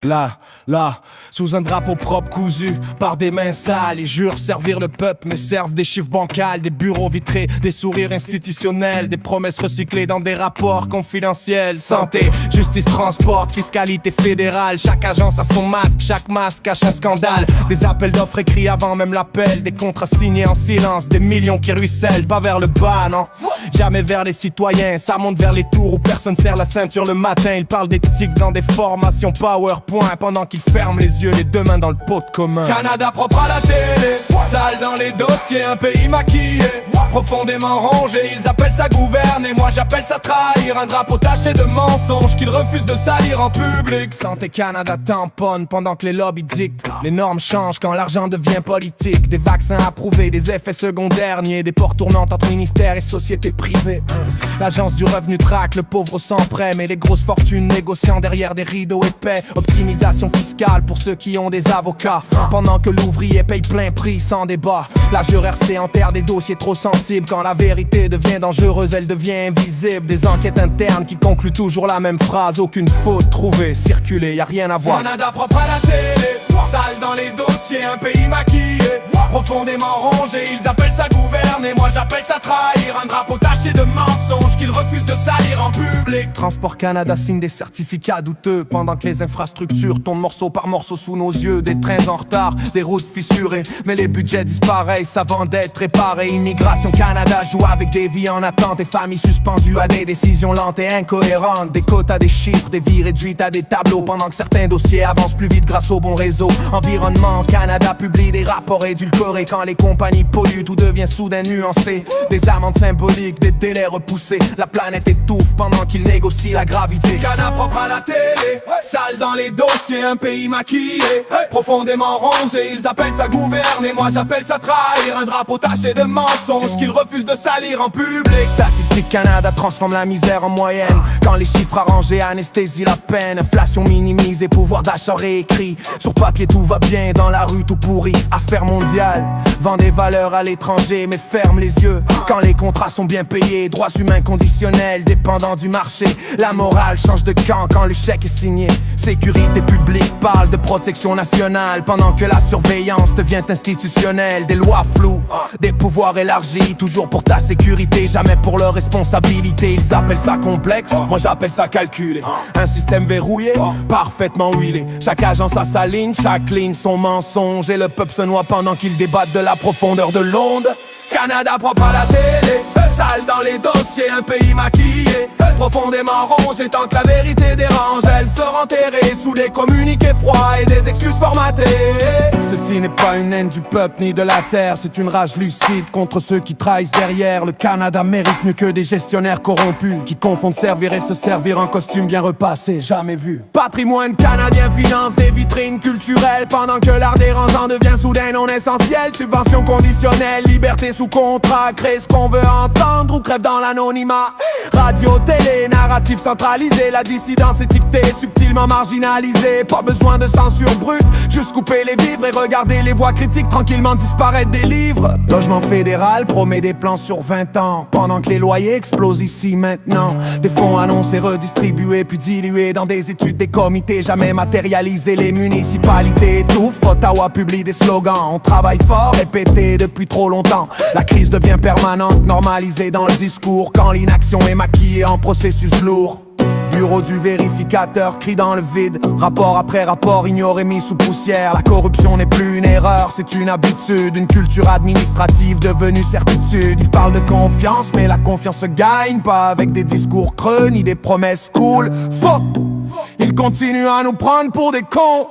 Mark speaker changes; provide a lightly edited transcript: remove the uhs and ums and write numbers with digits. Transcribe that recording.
Speaker 1: Là, sous un drapeau propre cousu par des mains sales. Ils jurent servir le peuple mais servent des chiffres bancals, des bureaux vitrés, des sourires institutionnels, des promesses recyclées dans des rapports confidentiels. Santé, justice, transport, fiscalité fédérale. Chaque agence a son masque, chaque masque cache un scandale. Des appels d'offres écrits avant même l'appel, des contrats signés en silence, des millions qui ruissellent, pas vers le bas, non, jamais vers les citoyens. Ça monte vers les tours où personne serre la ceinture le matin. Ils parlent d'éthique dans des formations PowerPoint pendant qu'ils ferment les yeux, les deux mains dans le pot de commun.
Speaker 2: Canada propre à la télé, sale dans les dossiers, un pays maquillé, profondément rongé, ils appellent ça gouverner, moi j'appelle ça trahir. Un drapeau taché de mensonges qu'ils refusent de salir en public.
Speaker 1: Santé Canada tamponne pendant que les lobbies dictent. Les normes changent quand l'argent devient politique. Des vaccins approuvés, des effets secondaires niés, des portes tournantes entre ministères et sociétés privées. L'agence du revenu traque le pauvre sans prêt, mais les grosses fortunes négociant derrière des rideaux épais. Optimisation fiscale pour ceux qui ont des avocats, pendant que l'ouvrier paye plein prix sans débat. La RC enterre des dossiers trop sensibles. Quand la vérité devient dangereuse, elle devient invisible. Des enquêtes internes qui concluent toujours la même phrase: aucune faute trouvée, circuler, y a rien à voir.
Speaker 2: Canada propre à la télé, sale dans les dossiers, un pays maquillé, profondément rongé, ils appellent ça gouverner, moi j'appelle ça trahir. Un drapeau taché de mensonges qu'ils refusent de salir en public.
Speaker 1: Transport Canada signe des certificats douteux pendant que les infrastructures tombent morceau par morceau sous nos yeux. Des trains en retard, des routes fissurées, mais les budgets disparaissent avant d'être réparés. Immigration Canada joue avec des vies en attente, des familles suspendues à des décisions lentes et incohérentes. Des quotas, des chiffres, des vies réduites à des tableaux, pendant que certains dossiers avancent plus vite grâce au bon réseau. Environnement Canada publie des rapports édulcorés. Quand les compagnies polluent, tout devient soudain nuancé. Des amendes symboliques, des délais repoussés. La planète étouffe pendant qu'ils négocient la gravité.
Speaker 2: Canada propre à la télé, sale dans les dossiers, un pays maquillé, profondément rongé, ils appellent ça gouverner, moi j'appelle ça trahir. Un drapeau taché de mensonges qu'ils refusent de salir en public.
Speaker 1: Statistique Canada transforme la misère en moyenne. Quand les chiffres arrangés anesthésient la peine. Inflation minimisée, pouvoir d'achat réécrit. Sur papier tout va bien, dans la rue tout pourri. Affaire mondiale, vend des valeurs à l'étranger, mais ferme les yeux quand les contrats sont bien payés. Droits humains conditionnels, dépendants du marché. La morale change de camp quand le chèque est signé. Sécurité publique parle de protection nationale, pendant que la surveillance devient institutionnelle. Des lois floues, des pouvoirs élargis, toujours pour ta sécurité, jamais pour leur responsabilité. Ils appellent ça complexe, moi j'appelle ça calculé. Un système verrouillé, parfaitement huilé. Chaque agence a sa ligne, chaque ligne son mensonge. Et le peuple se noie pendant qu'ils débattent de la profondeur de l'onde.
Speaker 2: Canada propre à la télé, sale dans les dossiers, un pays maquillé, profondément rongé, tant que la vérité dérange. Elle sera enterrée sous des communiqués froids et des excuses formatées.
Speaker 1: Ceci n'est pas une haine du peuple ni de la terre, c'est une rage lucide contre ceux qui trahissent derrière. Le Canada mérite mieux que des gestionnaires corrompus qui confondent servir et se servir en costume bien repassé, jamais vu.
Speaker 2: Patrimoine canadien finance des vitrines culturelles, pendant que l'art dérangeant devient soudain non essentiel. Subventions conditionnelles, liberté sous contrat, crée ce qu'on veut entendre ou crève dans l'anonymat. Radio, télé, narratif centralisé, la dissidence étiquetée, subtilement marginalisée. Pas besoin de censure brute, juste couper les vivres et regarder les voix critiques tranquillement disparaître des livres.
Speaker 1: Logement fédéral promet des plans sur 20 ans, pendant que les loyers explosent ici maintenant. Des fonds annoncés, redistribués puis dilués dans des études, des comités jamais matérialisés. Les municipalités étouffent, Ottawa publie des slogans. On travaille fort, répété depuis trop longtemps. La crise devient permanente, normalisée dans le discours, quand l'inaction est maquillée en processus lourd. Bureau du vérificateur crie dans le vide, rapport après rapport ignoré, mis sous poussière. La corruption n'est plus une erreur, c'est une habitude, une culture administrative devenue certitude. Ils parlent de confiance, mais la confiance se gagne pas avec des discours creux ni des promesses cool. Faux, ils continuent à nous prendre pour des cons.